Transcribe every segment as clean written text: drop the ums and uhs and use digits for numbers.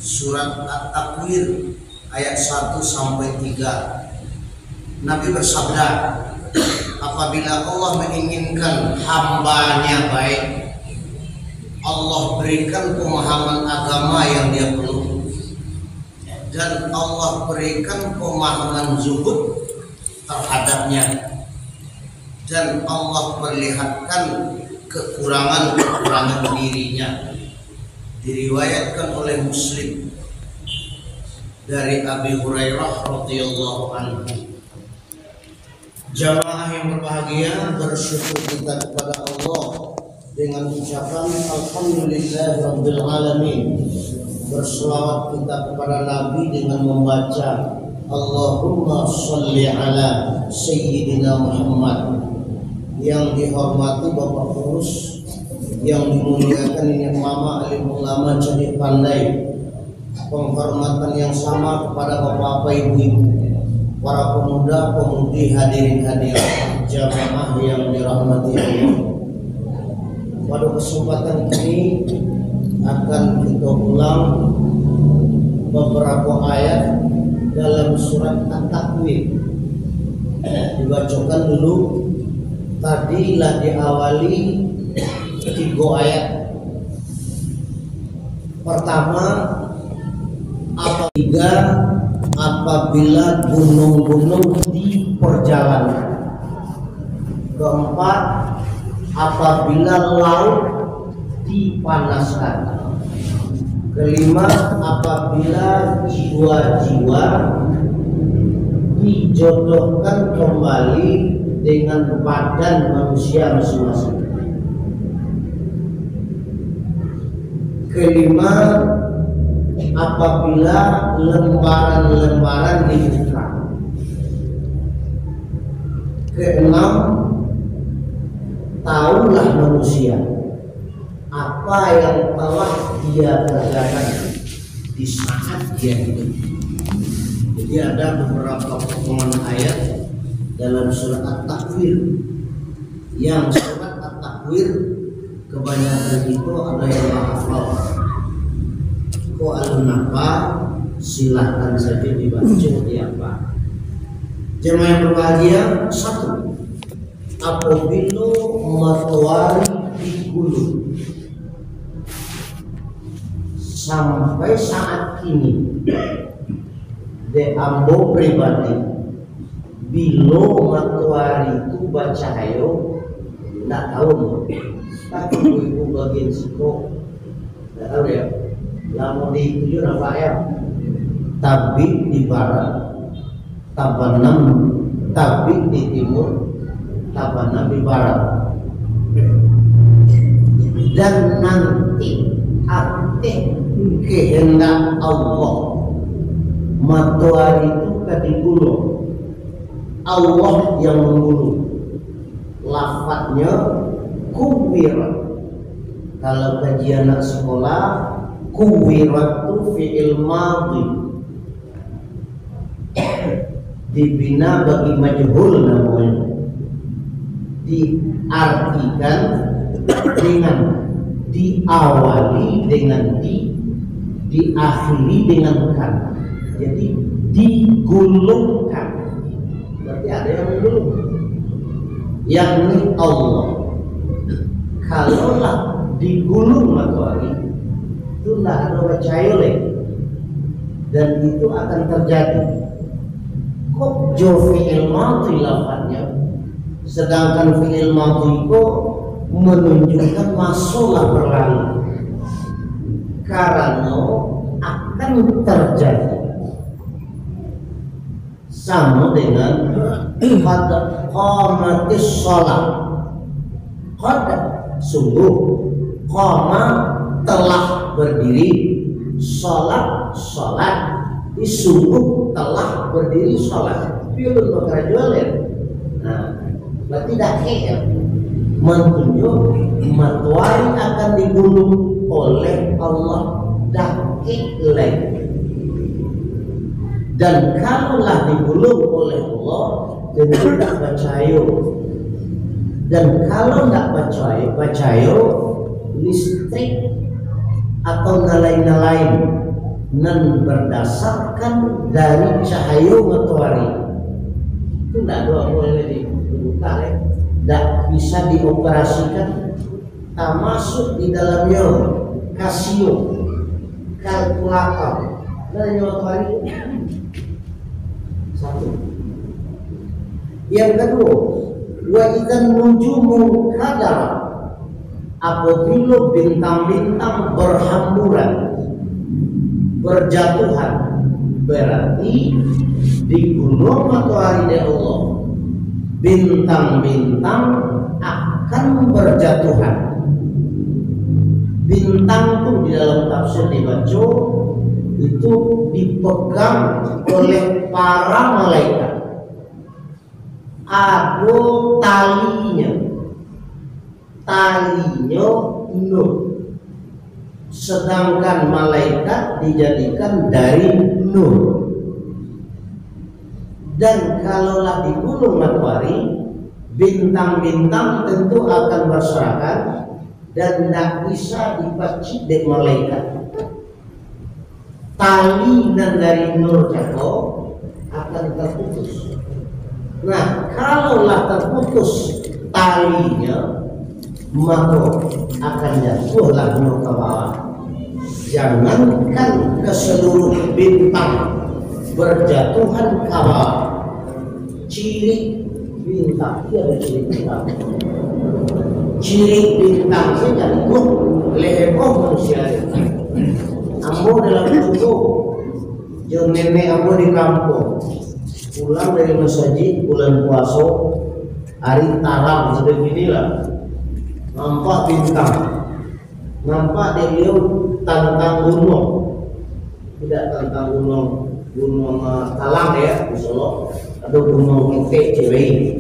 surat At-Takwir ayat 1 sampai 3. Nabi bersabda, apabila Allah menginginkan hambanya baik, Allah berikan pemahaman agama yang dia perlu, dan Allah berikan pemahaman zuhud terhadapnya, dan Allah perlihatkan kekurangan-kekurangan dirinya. Diriwayatkan oleh Muslim dari Abi Hurairah radhiyallahu anhu. Jamaah yang berbahagia, bersyukur kita kepada Allah dengan ucapan alhamdulillahirabbil alamin. Berselawat kita kepada Nabi dengan membaca Allahumma sholli ala sayyidina Muhammad. Yang dihormati Bapak Pengurus, yang dimuliakan ini mama alim ulama jadi pandai, penghormatan yang sama kepada bapak-bapak ibu-ibu, para pemuda pemudi hadirin hadirat jamaah yang dirahmati Allah. Pada kesempatan ini akan kita ulang beberapa ayat dalam surat At-Takwir. Dibacakan dulu. Tadilah diawali 3 ayat. Pertama, apabila gunung-gunung di perjalanan. Keempat, apabila laut dipanaskan. Kelima, apabila jiwa-jiwa dijodohkan kembali dengan badan manusia masing-masing. Kelima, apabila lembaran-lembaran dibuka. Keenam, tahulah manusia apa yang telah dia kerjakan di saat dia hidup. Jadi ada beberapa potongan ayat dalam surat At-Takwir, yang surat At-Takwir kebanyakan itu ada yang hafal. Kok alun-apa silahkan saja dibaca di apa. Jemaah yang berbahagia, 1. Apabila matuari digulung. Sampai saat ini de ambo pribadi, bilo matuari itu baca hayo nggak tahu, tapi ibu bagian siko nggak tahu ya. Lalu di tujuh apa ya? Tabik di barat, tabanam tabik di timur, tabanam di barat. Dan nanti arti kehendak Allah matuari itu kadigulung. Allah yang mengulung. Lafadznya kuwir. Kalau kajian anak sekolah, kuwiratu fi'il madhi, dibina bagi majhul namanya, diartikan dengan diawali dengan diakhiri dengan kan. Jadi digulungkan. Berarti ada yang menggulung, yakni Allah. Kalaulah digulung matahari itu tidak ada bacayole, dan itu akan terjadi. Kok jo fi'il madhi lafadznya, sedangkan fi'il madhi kok menunjukkan masalah berlalu, karena akan terjadi. Sama dengan qad qamatis shalah. Qad sungguh, qama telah berdiri, sholat sungguh telah berdiri sholat. Pilih berkerjualan. Nah, berarti dakik ya, menunjuk matuari akan digulung oleh Allah, dakik lagi. Dan kalaulah digulung oleh Allah, jadi tidak percaya. Dan kalau tidak percaya listrik atau lain-lain dan berdasarkan dari cahaya matahari. Itu tidak boleh dibuka, tidak bisa dioperasikan, termasuk di dalamnya Casio, kalkulator dan matahari. Satu. Yang kedua, wa idzan nujumu kadar, apabila bintang-bintang berhamburan, berjatuhan, berarti di gunung matahari dari Allah bintang-bintang akan berjatuhan. Bintang itu di dalam tafsir dibaca itu dipegang oleh para malaikat, ada talinya nur, sedangkan malaikat dijadikan dari nur. Dan kalaulah di gunung matahari, bintang-bintang tentu akan berserakan dan tidak bisa dipacit dari malaikat. Tali dan dari nur jatuh akan terputus. Nah, kalaulah terputus talinya, maka akan jatuhlah nur ke bawah. Jangankan ke seluruh bintang berjatuhan ke bawah, ciri bintang itu ada ciri bintang. Ciri bintang saja itu leher manusia. Ambo dalam bentuk jeung nenek ambo di kampung pulang dari masjid bulan puasa hari taram sudah ginilah, nampak bintang, nampak dia tentang gunung, tidak tentang gunung Talang ya di Solo, ada gunung Kete Ciwei.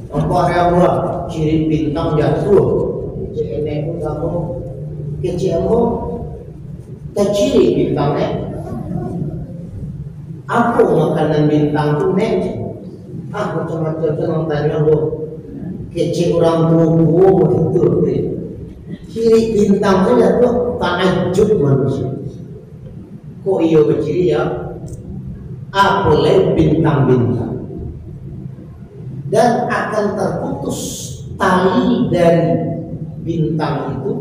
Nampak yang buat ciri bintang jatuh, nenek kamu kecilmu kecil bintangnya. Apa makanan bintang tu nek? Macam-macam tanya lo. Kecil orang tua begitu. Ciri bintang saja tu takjub manusia. Kok iyo kecil ya? Apa lagi bintang-bintang? Dan akan terputus tali dari bintang itu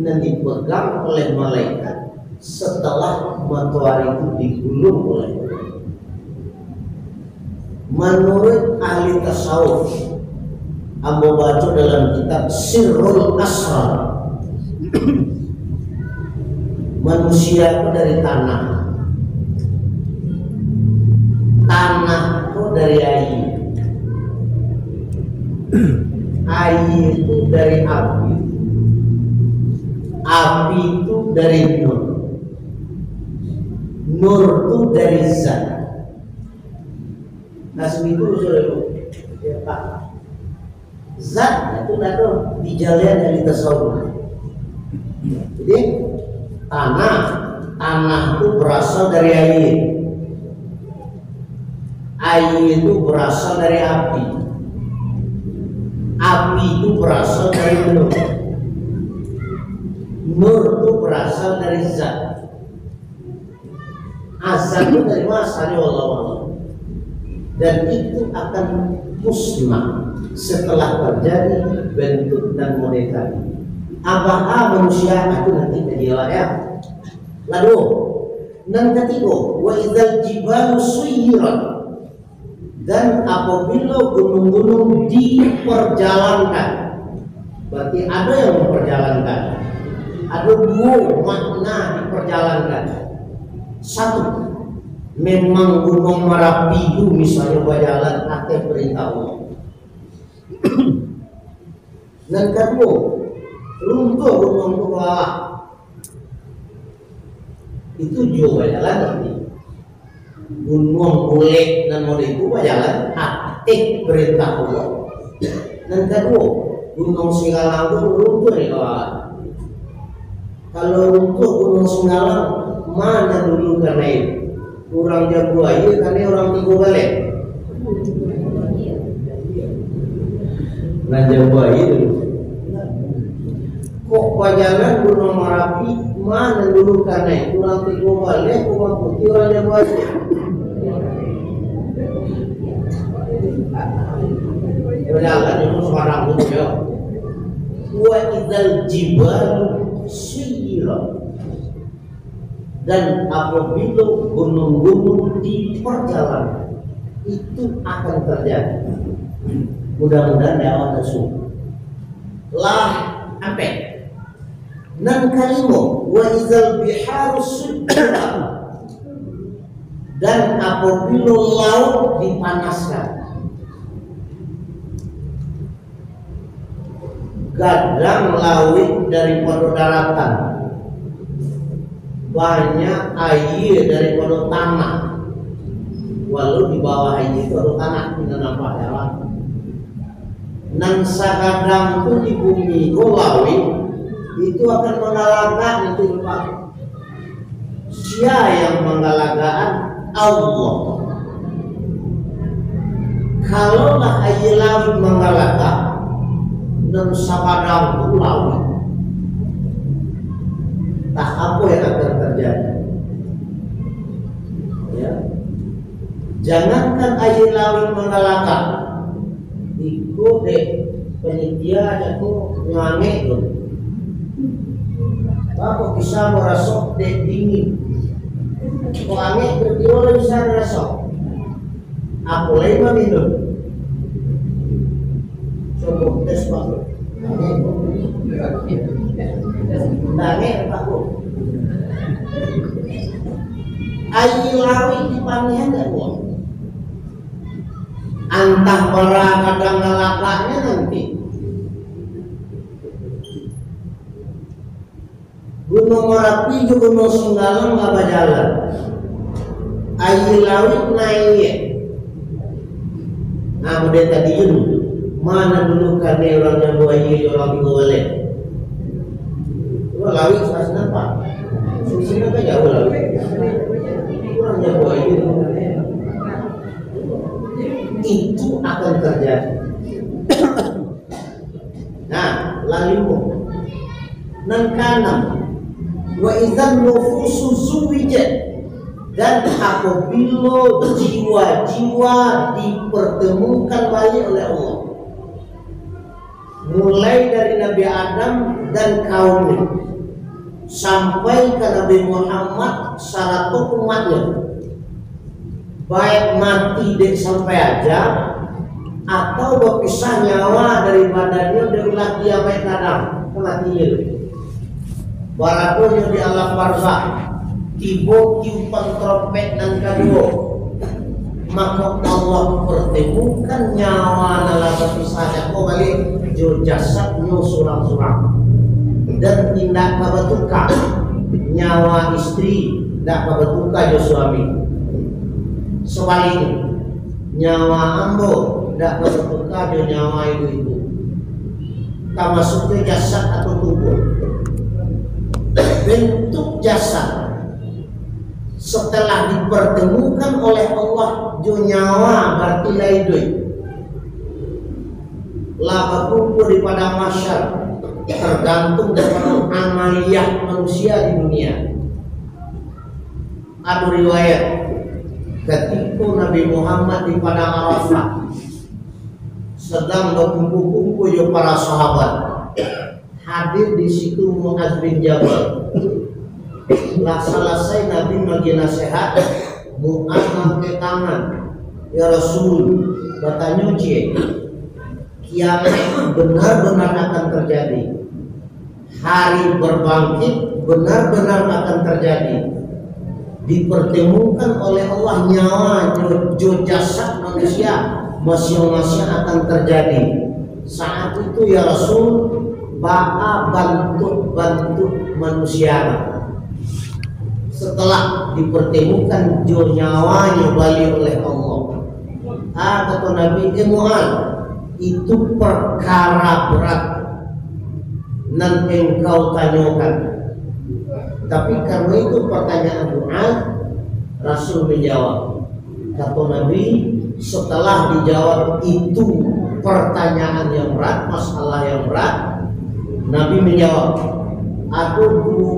dan dipegang oleh malaikat setelah matahari itu digulung oleh. Menurut ahli tasawuf, Ambo baca dalam kitab Sirrul Asrar, manusia itu dari tanah, tanah itu dari air, air itu dari api, api itu dari nur, nur itu dari zat. Nasib itu ya Pak, zat itu ada di jalan dari tasawuf. Jadi tanah itu berasal dari air, air itu berasal dari api, api itu berasal dari nur, nur itu berasal dari zat, azat itu dari masanya Allah. Dan itu akan musnah setelah terjadi bentuk dan monetari. Apa manusia itu nanti kejadian ya. Lalu dan ketiga, wa idzal jibalu suyirat, dan apabila gunung-gunung diperjalankan, berarti ada yang memperjalankan. Ada dua makna diperjalankan. Satu, memang gunung Merapi itu misalnya berjalan atas perintah Allah. Dan kedua, runtuh gunung itu bawah, itu juga berjalan nanti. Gunung Ulek dan model itu berjalan atas perintah Allah. Dan kedua, gunung Singgalang itu runtuh di bawah. Kalau runtuh gunung Singgalang, mana dulu karena itu? Orang jago aja karena orang tiga balik. Nah jago aja dulu. Kok pajangan gunung Merapi mana dulu karena kurang tiga balik kurang putih orang yang buat berjalan itu sekarang itu ya wa idzal jibal suyirat dan apabila gunung-gunung di perjalanan itu akan terjadi. Mudah-mudahan ya Allah lah apa? Nan kalimo wa idzal biharu suyirat dan apabila laut dipanaskan. Gadang laut daripada daratan, banyak air daripada tanah. Walau di bawah air itu ada tanah, tidak nampak ya. Nang sakadang itu di bumi laut itu akan mengalahkan itu Pak. Siapa yang mengalahkan? Allah. Kalaulah air laut mengalahkan dan sakadang itu laut, tak apa yang akan terjadi ya. Jangankan air laut mengalahkan, ikut deh penitia aku nyanyi tuh apa bisa merasuk deh dingin wangi berdua bisa merasuk aku lagi minum coba tes pak nangis pak air laut di panihan enggak buang antah orang kadang ngelakaknya nanti Gunung Merapi juga Gunung Singgalang nggak berjalan air laut naik nah udah tadi mana dulu karena orangnya buaya orang itu boleh laut pas nampak sini kan jauh laut orangnya buaya itu akan terjadi. Nah, lalu nang kanan wa idzan nufusu zuwijat dan apabila jiwa-jiwa dipertemukan lagi oleh Allah mulai dari Nabi Adam dan kaumnya sampai ke Nabi Muhammad syarat umatnya baik mati dek sampai aja atau berpisah nyawa dari badannya dari dia baik kadang kematian barakonya di alam barzakh tiba tiupan trompet dan kedua maka Allah pertemukan nyawa dalam berpisahnya kau balik jo jasadnya surang-surang dan tindak kabetuka nyawa istri tidak kabetuka jo suami sebaliknya nyawa ambo tidak bertukar dengan nyawa ibu-ibu tak masuknya jasad atau tubuh bentuk jasad setelah dipertemukan oleh Allah jo nyawa berarti laidui laba kumpul di padang mahsyar tergantung dengan amaliyah manusia di dunia. Ada riwayat ketika Nabi Muhammad di padang Arafah sedang berkumpul-kumpul ya para sahabat hadir di situ Muaz bin Jabal. Lah selesai Nabi bagi nasihat Muaz angkat tangan, ya Rasul bertanya kiamat benar-benar akan terjadi, hari berbangkit benar-benar akan terjadi, dipertemukan oleh Allah nyawa jo jasad manusia masing-masing akan terjadi. Saat itu ya Rasul ba'a bantu manusia setelah dipertemukan jo nyawanya balik oleh Allah. Kata Nabi Mu'ad, itu perkara berat nan engkau tanyakan. Tapi karena itu pertanyaan Mu'ad, Rasul menjawab. Kata Nabi, setelah dijawab itu pertanyaan yang berat, masalah yang berat, Nabi menjawab, ada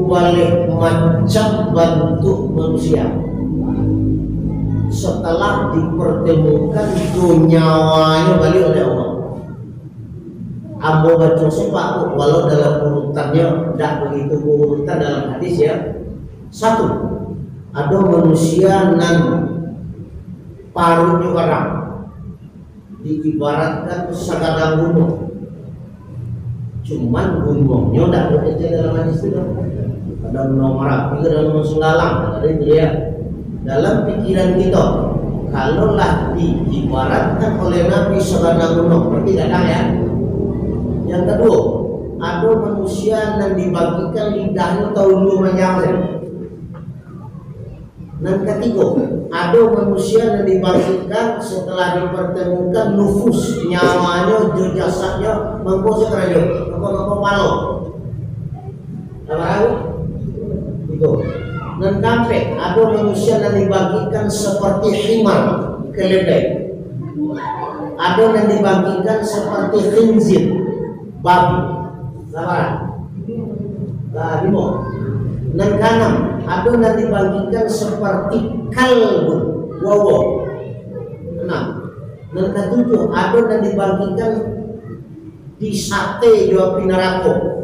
balik macam bentuk manusia. Setelah dipertemukan nyawanya balik oleh Allah. Ambo baca sepak walau dalam urutannya tidak begitu urutan dalam hadis ya. Satu, ada manusia nan paruhnya orang diibaratkan sekadang gunung. Cuman gunungnya tidak bekerja dalam hadis itu. Ada gunung Merapi, ada gunung Sulalang, ada itu ya. Dalam pikiran kita, kalaulah diibaratkan oleh Nabi sekadang gunung, berarti kadang ya. Yang kedua, ada manusia yang dibagikan lidahnya tahun 2 jam. Dan ketiga, ada manusia yang dibagikan setelah dipertemukan nufus nyawanya, jasadnya, mengkosek raja, mengkosek palo. Apa itu? Dan sampai ada manusia yang dibagikan seperti himar, keledai. Ada yang dibagikan seperti khinzir, babi, lawan, limo, dan kanan. Ada yang dibagikan seperti kalbu, wawo, enam. Dan ketujuh, ada yang dibagikan di sate jawab pinarako,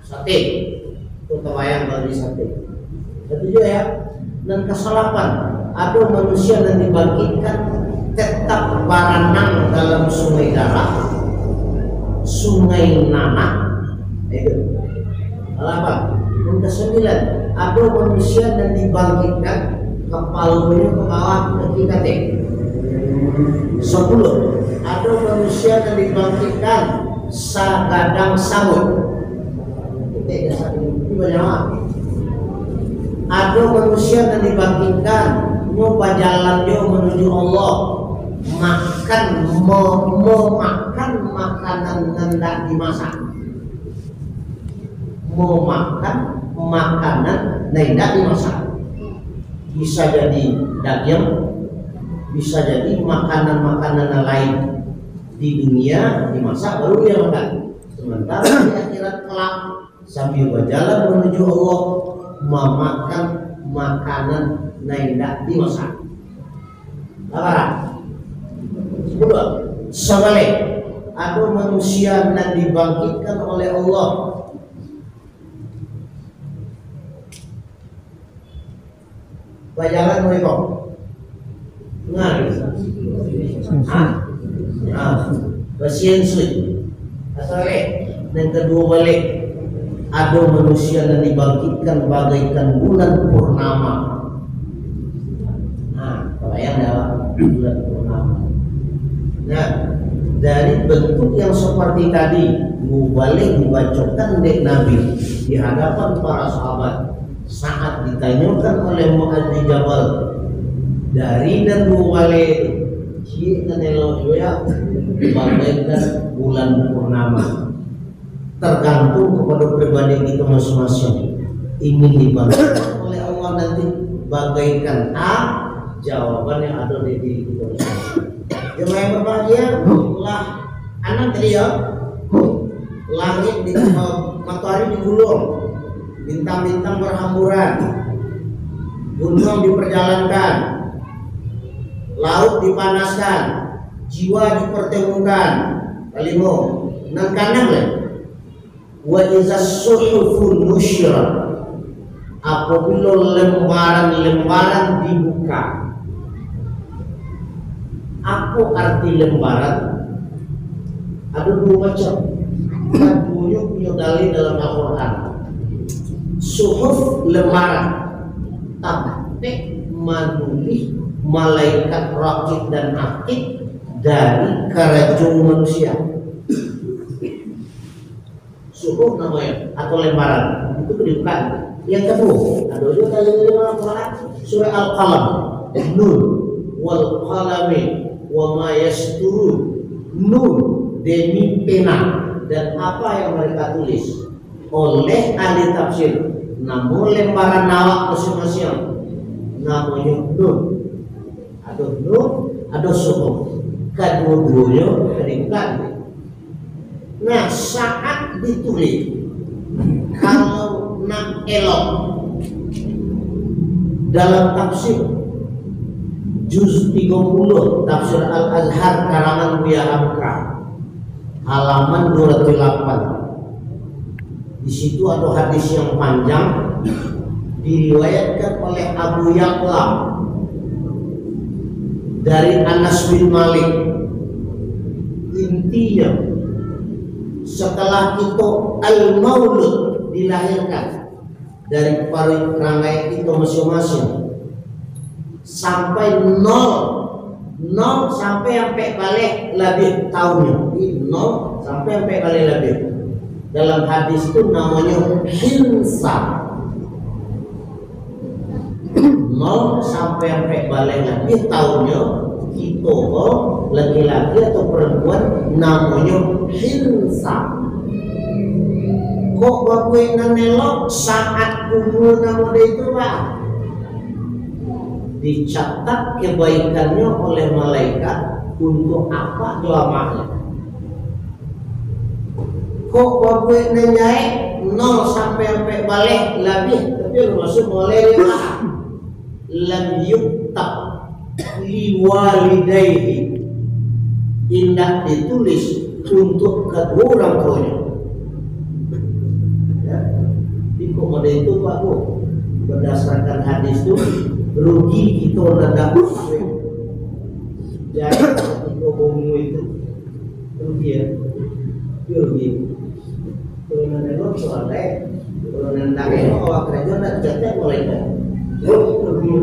sate, itu kebayang kalau di sate. Ketujuh ya. Dan kesalapan, ada manusia yang dibagikan tetap baranang dalam sungai darah, sungai nanah, itu. Apa? Yang kesembilan, ada manusia yang dibangkitkan kepalanya ke bawah ke kaki. 10. Ada manusia yang dibangkitkan sagadang samud. Ada manusia yang dibangkitkan nyoba jalan dia menuju Allah, makan memakan makanan yang tidak dimasak. Memakan makanan yang tidak dimasak, bisa jadi daging, bisa jadi makanan-makanan lain di dunia dimasak baru dia makan. Sementara di akhirat kelak sambil berjalan menuju Allah memakan makanan yang tidak dimasak. Apa? 10. Sebalik, ada manusia yang dibangkitkan oleh Allah bayangan mereka nggak bersiensui asalnya. Dan kedua balik, ada manusia yang dibangkitkan bagaikan bulan purnama. Kebayang dah bulan purnama. Nah, dari bentuk yang seperti tadi mubalik dibacakan oleh Nabi di hadapan para sahabat saat ditanyakan oleh Mu'adz bin Jabal dari dan mubalik jika nelo ya bagaikan bulan purnama, tergantung kepada pribadi kita masing-masing ingin dibantu oleh Allah nanti bagaikan A, jawabannya ada di diri kita masing-masing. Jemaah yang berbahagia, lah anak tadi ya, langit di matahari digulung, bintang-bintang berhamburan, gunung diperjalankan, laut dipanaskan, jiwa dipertemukan. Kelima, nang kanan lah. Wa iza suhufun nusyrat, apabila lembaran-lembaran dibuka. Apa arti lembaran? Ada dua macam. Keduanya punya dalil dalam Al-Quran. Suhuf lembaran, tapi menulis malaikat rakib dan atid dari kerajaan manusia. Suhuf namanya atau lembaran itu kedudukan. Yang kedua, ada juga dalil dalam Al-Quran surah Al-Qalam, Nun wal qalami wa ma yasturun. Nun demi pena dan apa yang mereka tulis oleh ahli tafsir. Namun lembaran nawak masing-masing namanya nun. Ada nun, ada suhuf. Kedua-duanya kedudukan. Nah, saat ditulis kalau nak elok dalam tafsir juz 30 tafsir Al-Azhar karangan Buya Hamka halaman 208. Di situ ada hadis yang panjang diriwayatkan oleh Abu Ya'la dari Anas bin Malik. Intinya setelah itu al-maulud dilahirkan dari perangai itu masing-masing sampai nol sampai balik lebih tahunnya, nol sampai balik lebih. Dalam hadis itu namanya hinsa, nol sampai balik lebih tahunnya. Kita laki-laki atau perempuan namanya hinsa. Kok bapak nanelok saat umur nama itu Pak? Dicatat kebaikannya oleh malaikat untuk apa doa. Kok bapak nanyaik 0 sampai balik lebih, tapi masuk mulai lam yuktab liwalidayhi, indah ditulis untuk kedua orang tuanya. Ya, di komodo itu Pak Bu, berdasarkan hadis itu rugi kita rendah jadi kita bomu itu rugi ya, rugi. Kalau menengok soalnya, kalau nentangnya awak kerja nak jatah mulai kan, rugi.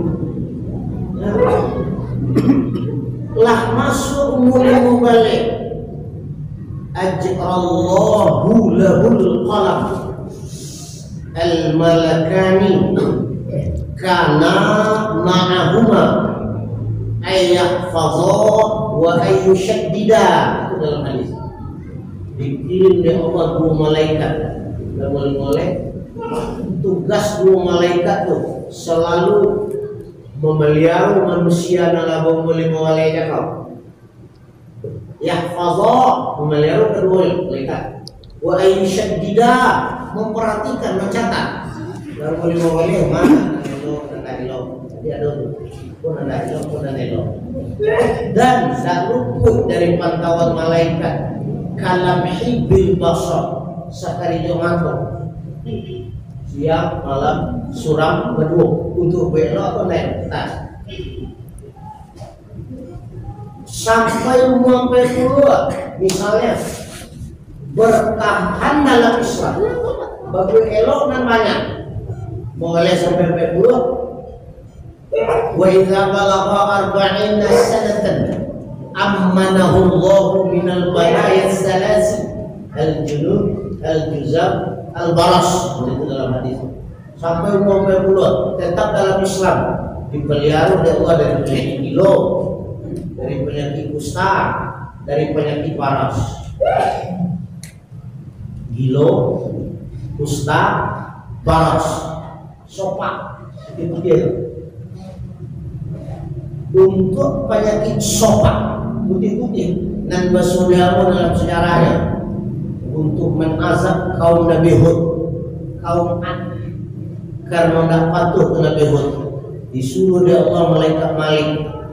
Lah masuk mulai balik ajrallahu lahul qalam al-malakani kana ma'ahuma ayyahfadha wa ayyushaddida. Itu dalam hadis dikirim oleh Allah dua malaikat. Mulai tugas dua malaikat tuh selalu memelihara manusia dalam memelihara kau. Yahfazah memelihara kedua malaikat. Wa ayyushaddida memperhatikan, mencatat. Lalu memelihara mana nelo, jadi ada pun nelo. Dan tak luput dari pantauan malaikat kalamhi bil basar sakari jomato. Siang malam suram berdua untuk belok atau naik atas sampai umur 40 misalnya bertahan dalam Islam bagi elok dan banyak boleh sampai 40. Wa idza balagha 40 sanatan ammanahu Allah minal balaya salasi al-junud al-juzam al-baras. Itu dalam hadis sampai umur 40 tetap dalam Islam dipelihara oleh Allah dari penyakit gilo, dari penyakit kusta, dari penyakit baras. Gilo, kusta, baras, sopak itu dia. Untuk penyakit sopak putih-putih dan bersaudara dalam sejarahnya untuk menazab kaum Nabi Hud, kaum Ad, karena tidak patuh ke Nabi Hud, disuruh oleh Allah malaikat Malik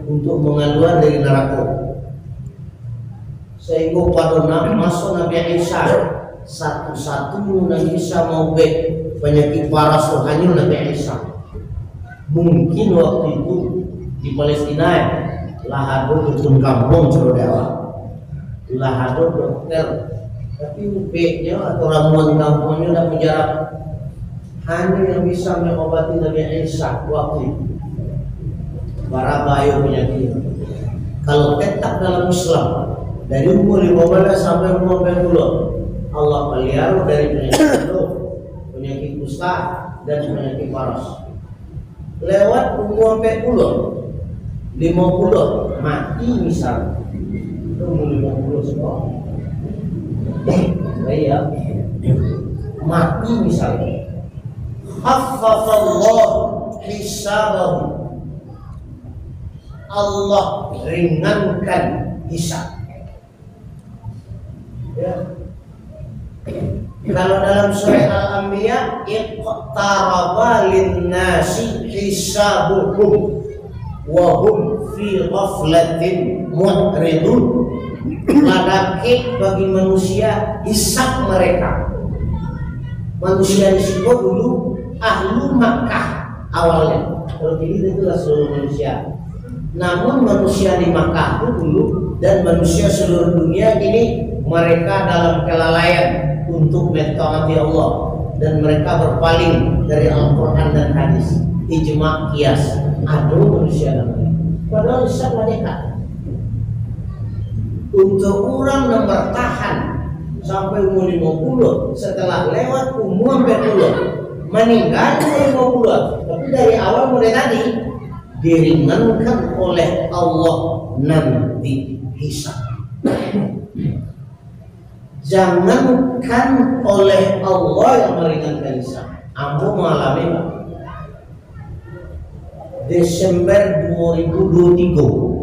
untuk mengaluan dari neraka. Sehingga pada masuk Nabi Isa satu-satu Nabi Isa mau penyakit paras hanya Nabi Isa. Mungkin waktu itu di Palestina lahado dukun kampung saudara, lahado dokter. Tapi UP-nya atau ramuan kampungnya tidak mujarab. Hanya yang bisa mengobati Nabi Isa waktu itu. Para bayu penyakit. Kalau tetap dalam Islam dari umur 15 sampai umur 40 Allah pelihara dari penyakit itu, penyakit kusta dan penyakit paras. Lewat umur 40, 50 mati misalnya. Itu umur 50 sekolah. Ya, mati misalnya, khaffafallah hisabahu, Allah ringankan hisab. Ya. Kalau dalam surah Al-Anbiya, iqtaraba lin-nasi hisabuhum wa hum fi ghaflatin mu'ridun. Dekat bagi manusia hisab mereka. Manusia disebut dulu ahlu Makkah awalnya. Kalau ini itulah seluruh manusia. Namun manusia di Makkah itu dulu dan manusia seluruh dunia ini mereka dalam kelalaian untuk mentaati Allah dan mereka berpaling dari Al-Quran dan hadis, ijma' qiyas. Ada manusia namanya. Padahal hisab mereka. Untuk orang yang bertahan sampai umur 50, setelah lewat umur 40 meninggal umur 50, tapi dari awal mulai tadi diringankan oleh Allah nanti hisab. Jangankan oleh Allah yang meringankan hisab, Ambo mengalami Pak. Desember 2023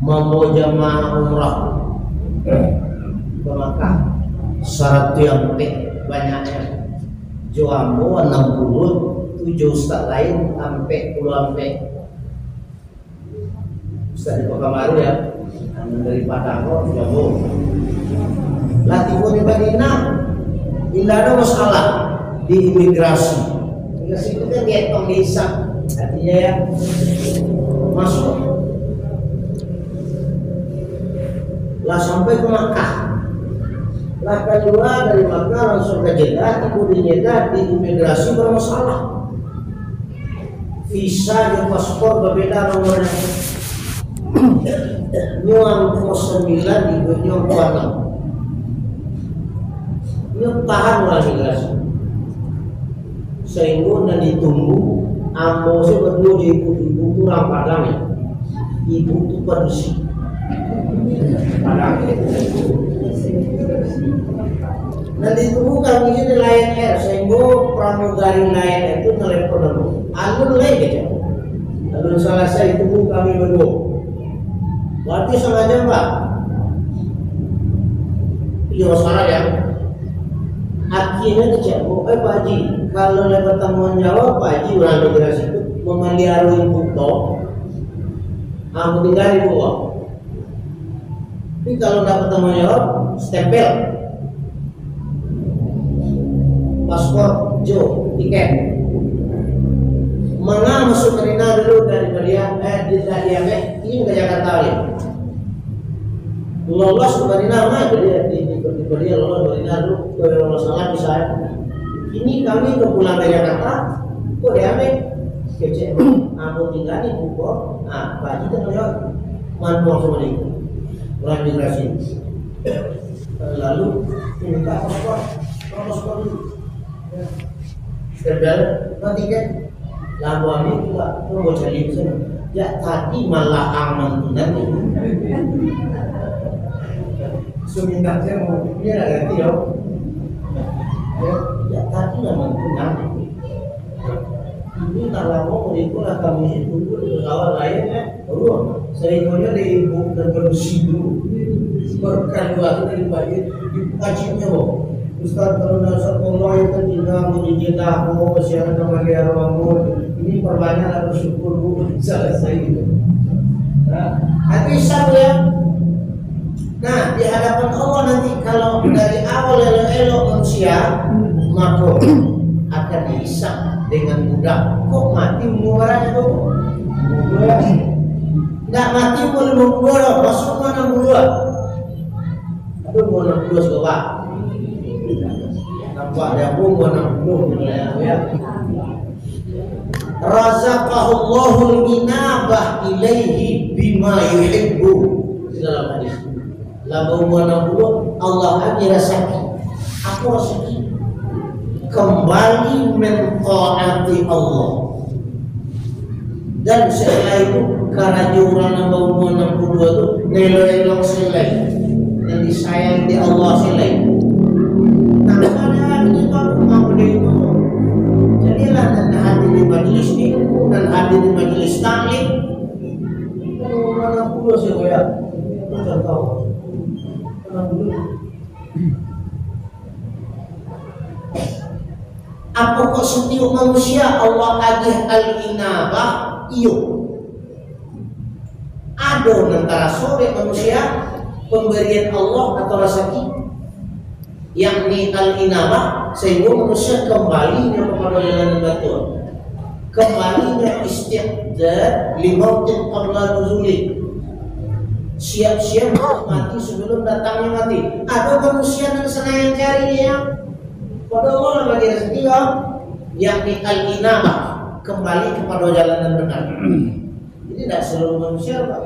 mau jamaah umrah ke Makkah, syarat yang banyaknya. Joambo 60, 7 ustaz lain sampai puluhan ustaz di Pekanbaru ya, dari Padang Joambo. Latih di Madinah, tidak ada masalah di imigrasi. Imigrasi itu kan dihitung di hisab, artinya ya masuk. Lah sampai ke Makkah, lah kedua dari Makkah langsung ke Jeddah, tiba di Jeddah di imigrasi bermasalah. Visa dan paspor berbeda nomornya. Nyuang 09 di nyuang 26. Ini tahan orang imigrasi. Sehingga dan ditunggu, Ambo sih berdua di ibu kurang Padang ya. Ibu itu bersih. Nanti tunggu kami ini Lion Air, sehingga pramugari Lion Air itu telepon dulu. Alun lagi aja. Alun selesai tunggu kami berdua. Berarti sengaja Pak. Iya salah ya. Akhirnya dicek, Pak Haji, kalau dapat tanggung jawab Pak Haji orang imigrasi itu memelihara bukto, aku tinggal di bawah. Tapi kalau dapat tanggung jawab, stempel, paspor, tiket. Mana masuk ke Rina dulu dari Diame, ini ke Jakarta ya. Lolos ke Rina mana di lolos ke Rina dulu, ke lolos salah bisa. Ini kami ke pulang dari Jakarta, kok Diame, kecil, aku tinggal di Bogor, Pak Haji tanggung jawab, mantuang semua itu. Orang migrasi lalu minta paspor dulu stempel tiket lalu kami juga mau cari sana ya tadi malah aman nanti seminta saya mau dia ganti ya tadi aman nanti ini tak lama mau ikulah kami itu di kawan lain ya baru seringnya di ibu dan bersih dulu berkali waktu dari pagi dipajiknya loh Ustaz kalau dasar Allah itu tidak mau dijedah mau siapa nama dia orang ini perbanyak bersyukur bu selesai gitu. Nah, hati sabu ya. Nah di hadapan Allah nanti kalau dari awal elok manusia maka akan dihisab dengan mudah. Kok mati umurnya itu? Nggak mati umur 52 masuk mana 62? Aduh mau 62 coba. Nampak dia pun mau 60 ya. Razaqahullahu al-inabah ilaihi bima yuhibbu. Dalam hadis. Lalu umur 60 Allah akan rezeki. Aku rezeki kembali mentaati Allah. Dan setelah itu karena jumlah nambah umur 62 itu nilai-nilai selai yang disayang di Allah selai. Tanpa ada kita mau itu. Jadilah dan hadir di majelis ilmu dan hadir di majelis taklim. Umur 60 sih ya. Kita tahu. 60. Apa kok setiap manusia Allah agih al-inabah? Iyo. Ada antara sore manusia pemberian Allah atau rezeki, yakni al-inabah, sehingga manusia kembalinya kepada jalan betul, kembalinya istiqdad limautin qabla nuzuli, siap-siap mati sebelum datangnya mati. Ada manusia yang senang cari dia pada Allah bagi rezeki, yakni al-inabah, kembali kepada jalan yang benar. Ini tidak seluruh manusia, Pak.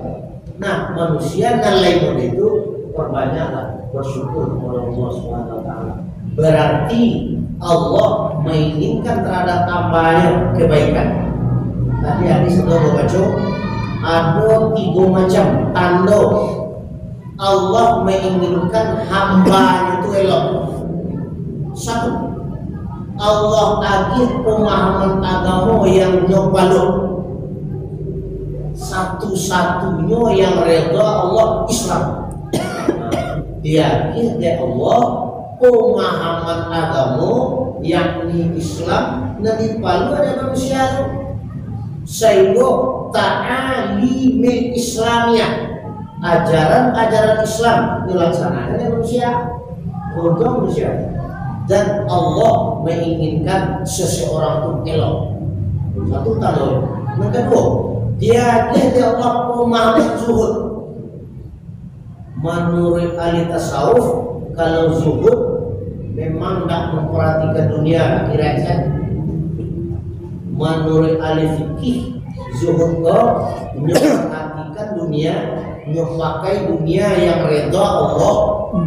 Nah, manusia dan lain itu perbanyaklah bersyukur kepada Allah SWT. Berarti Allah menginginkan terhadap hambanya kebaikan. Tadi hadis sudah baca, ada 3 macam tanda Allah menginginkan hambanya itu elok. 1, Allah agih pemahaman agama yang nyobaluk. Satu-satunya yang reda Allah Islam. Dia Allah pemahaman agama yakni Islam nanti palu ada manusia sehingga ta'alimil Islamiyah, ajaran-ajaran Islam dilaksanakan oleh manusia untuk manusia. Dan Allah menginginkan seseorang itu elok. Satu tanda. Yang kedua, dia Allah pemahaman zuhud. Menurut ahli tasawuf, kalau zuhud memang tidak memperhatikan dunia akhirat. Menurut ahli fikih, zuhud memperhatikan dunia, memakai dunia yang reda Allah,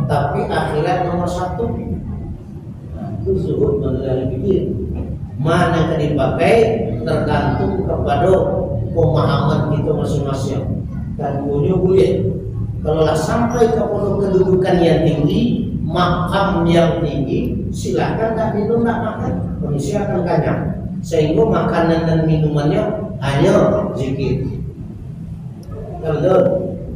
tapi akhirat nomor 1. Itu zuhud menurut ahli fikih. Mana yang dipakai tergantung kepada pemahaman kita masing-masing. Dan boleh kalau sampai kepada kedudukan yang tinggi, makam yang tinggi, silakan tak minum tak makan, manusia akan kenyang. Sehingga makanan dan minumannya hanya zikir. Kalau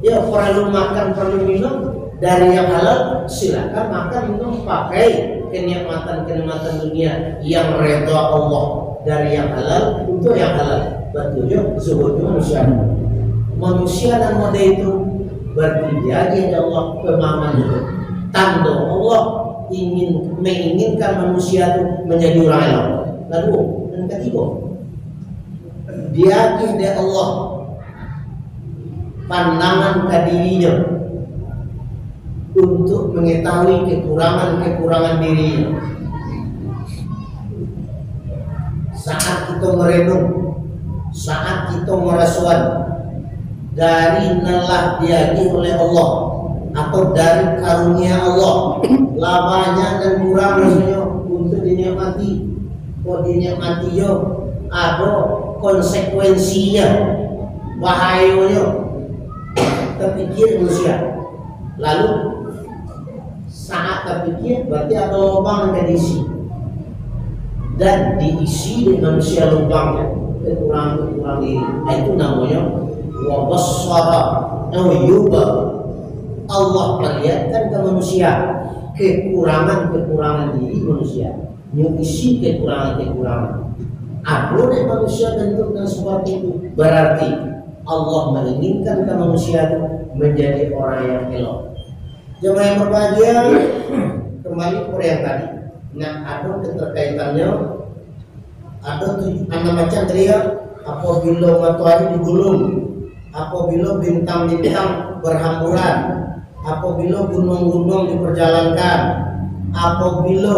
dia perlu makan perlu minum dari yang halal, silakan makan minum pakai kenikmatan dunia yang redha Allah dari yang halal untuk yang halal. Betulnya zuhud manusia. Manusia dan mode itu berarti dia Allah pemahaman itu. Tanda Allah menginginkan manusia itu menjadi orang elok. Lalu yang ketiga, dia Allah pandangan ke dirinya untuk mengetahui kekurangan dirinya. Saat kita merenung, saat kita merasuan dari nalah diagi oleh Allah atau dari karunia Allah, labanya dan kurangnya untuk dinikmati. Kok dinikmati yo ada konsekuensinya, bahayanya. Terpikir manusia. Lalu saat terpikir berarti ada lubang yang diisi dan diisi dengan manusia lubangnya kekurangan diri. Itu namanya wabassara yuba. Allah perlihatkan ke manusia kekurangan diri manusia, mengisi kekurangan. Ada dari manusia bentuknya seperti itu. Berarti Allah menginginkan ke manusia menjadi orang yang elok. Jemaah yang berbahagia, kembali kepada yang tadi. Nah, ada keterkaitannya. Ada 6 macam tadi ya. Apabila matahari digulung, apabila bintang-bintang berhamburan, apabila gunung-gunung diperjalankan, apabila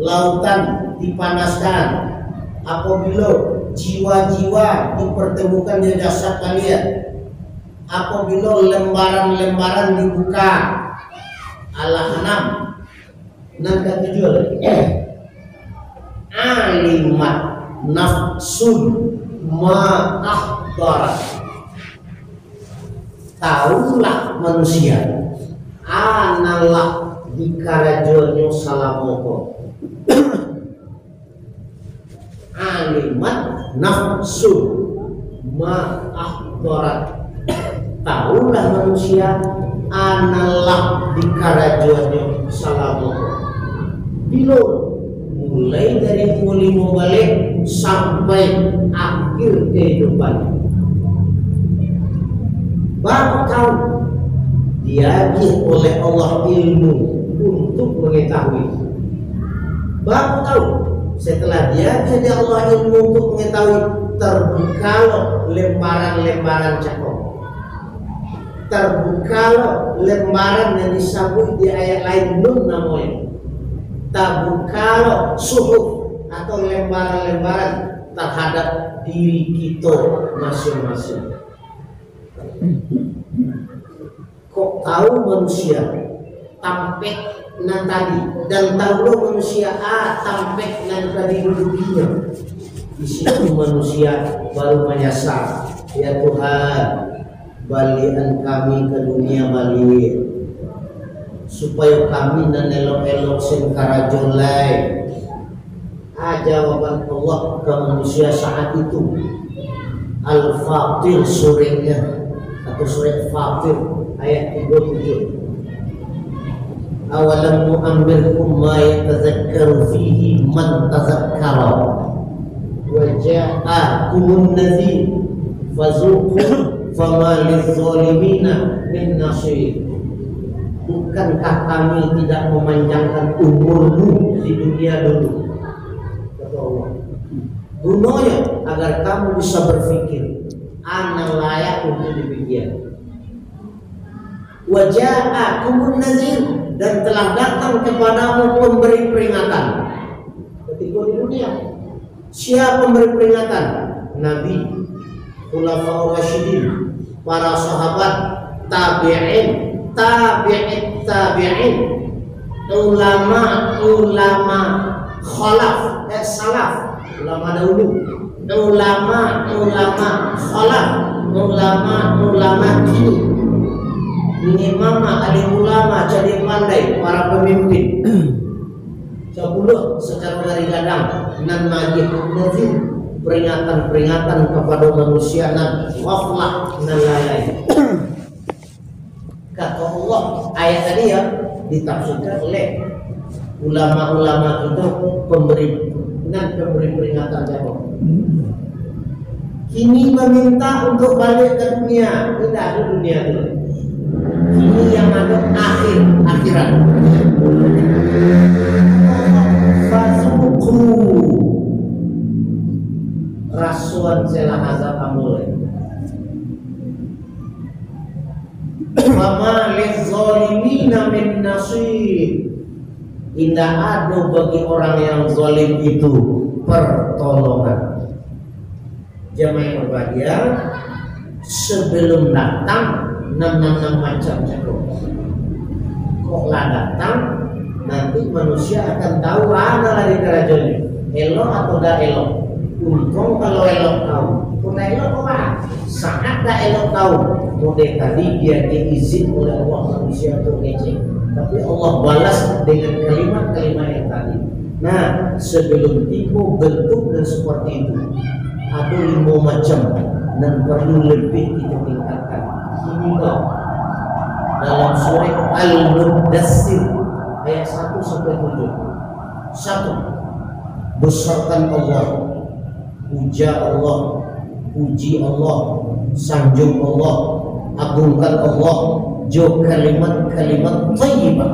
lautan dipanaskan, apabila jiwa-jiwa dipertemukan di jasad kalian, apabila lembaran-lembaran dibuka. Al-An'am 6:7 alimat nafsun ma akhbarat. Tahulah manusia analah dikarajonyo salamoko. Alimat nafsun ma akhbarat. Tahulah manusia analah dikarajonyo salam pilur mulai dari mulai balik sampai akhir kehidupan. Baru tahu diajari oleh Allah ilmu untuk mengetahui. Baru tahu setelah diajari Allah ilmu untuk mengetahui, terbuka lembaran-lembaran cakap. Terbuka lembaran yang disebut di ayat lain nun namanya. Terbuka suhuf atau lembaran-lembaran terhadap diri kita masing-masing. Kok tahu manusia tampek nan tadi dan tahu manusia tampek nan tadi dudukinya. Di situ manusia baru menyasar, ya Tuhan, balikan kami ke dunia balik supaya kami nan elok-elok sengkara jolai. Jawaban Allah ke manusia saat itu. Al-Fatir surahnya atau surat Fatir ayat 37. Awalam nu'ammirkum ma yatazakkaru fihi man tazakkara wa ja'akumun nadhir fazuqu fama lidh-dhalimina min nasir. Bukankah kami tidak memanjangkan umurmu di dunia dulu, kata Allah, gunanya agar kamu bisa berpikir ana layak untuk dipikir. Waja'akumun nadhir, dan telah datang kepadamu pemberi peringatan. Ketika di dunia, siapa pemberi peringatan? Nabi, khulafaur rasyidin, para sahabat, tabi'in, tabi'in, ulama khalaf, salaf, ulama dahulu, ulama khalaf, ulama kini. Ini mama alim ulama jadi pandai para pemimpin. 10 secara dari gadang nan majid nazir, peringatan kepada manusia nan waflah nan lalai. Kata Allah ayat tadi ya ditafsirkan oleh ulama-ulama itu pemberi peringatan jawab. Kini meminta untuk balik ke dunia, tidak ada dunia itu. Ini yang ada akhirat. Fasuku rasuan selah azab amul. Mama lizolimina min nasir. Tidak ada bagi orang yang zalim itu pertolongan. Jamaah yang berbahagia, sebelum datang 6 macam cakap. Koklah datang, nanti manusia akan tahu ada lari kerajaannya, elok atau tidak elok. Untung kalau elok tahu, kalau elok apa? Sangat tidak elok tahu. Model tadi dia diizin oleh Allah manusia untuk ngecek, tapi Allah balas dengan kalimat-kalimat yang tadi. Nah, sebelum tiba bentuk dan seperti itu, ada 5 macam dan perlu lebih kita tingkatkan. Ini dalam surah Al-Muddassir ayat 1 sampai 7. 1. Besarkan Allah, puja Allah, puji Allah, sanjung Allah, agungkan Allah, jo kalimat-kalimat thayyibah.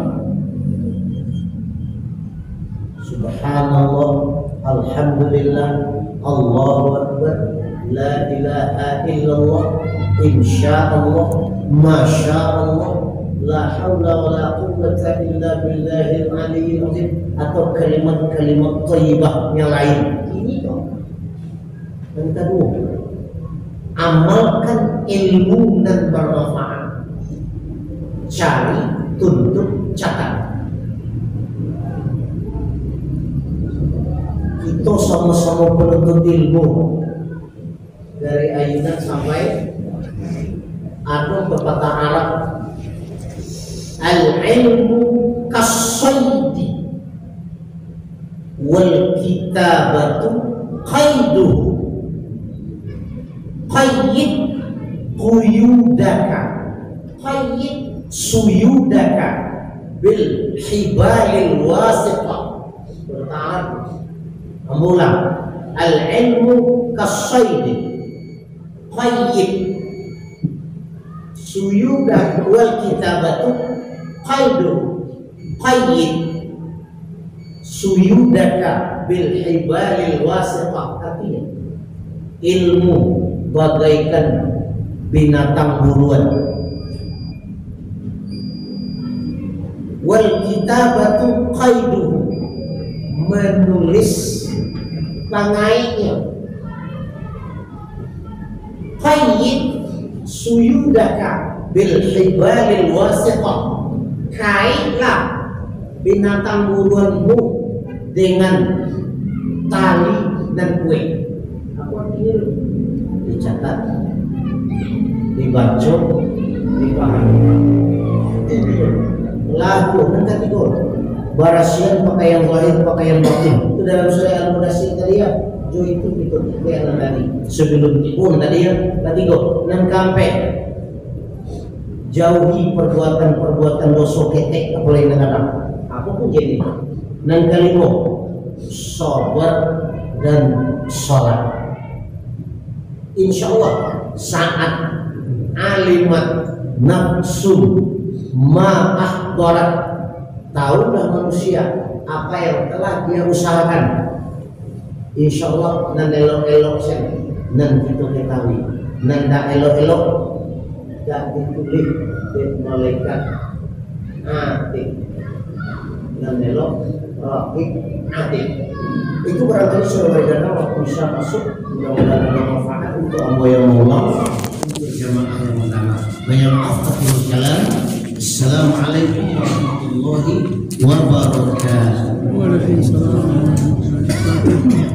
Subhanallah, alhamdulillah, Allahu akbar, la ilaha illallah, insyaallah, masyaallah, la haula wala quwwata illa billahil aliyyil azim, atau kalimat-kalimat thayyibah yang lain. Ini toh. Dan kedua, amalkan ilmu dan bermanfaat. Cari, tuntut, catat. Kita sama-sama penuntut ilmu dari ayunan sampai ada pepatah Arab, al-ilmu kas-saydi wal kitabatu qaiduhu qayyid quyudaka qayyid suyudaka bil hibalil wasiqah. Bertahan mengulang al ilmu kasayd qayyid suyudah wal kitabatu qaydu qayyid suyudaka bil hibalil wasiqah. Artinya ilmu bagaikan binatang buruan, wal kitabatu qayduhu menulis pangainya, qayyid suyudaka bil hibalil wasiqah, kaitlah binatang buruanmu dengan tali dan kue. Apa artinya? Dicatat, dibaca, dipahami. Lagu nanti tidur. Barasian pakaian zahir, pakaian batin. Itu dalam surah Al-Mudaththir tadi ya. Jo itu yang tadi. Sebelum pun tadi ya. Tadi go. Nan kampe. Jauhi perbuatan-perbuatan dosa ketek apalagi dengan apapun jadi. Nan kalimo sabar dan sholat. Insya Allah saat alimat nafsu ma'ahdarat, tahulah manusia apa yang telah dia usahakan. Insya Allah nan elok-elok sen nan kita ketahui, nan dak elok-elok dak ditulis di malaikat atik, nan elok rakib atik. Itu barangkali saudara waktu bisa masuk, mudah-mudahan ada manfaat untuk amba yang Allah, untuk jamaah yang utama. Banyak maaf akhirul kalam. Assalamualaikum warahmatullahi wabarakatuh. Waalaikumsalam.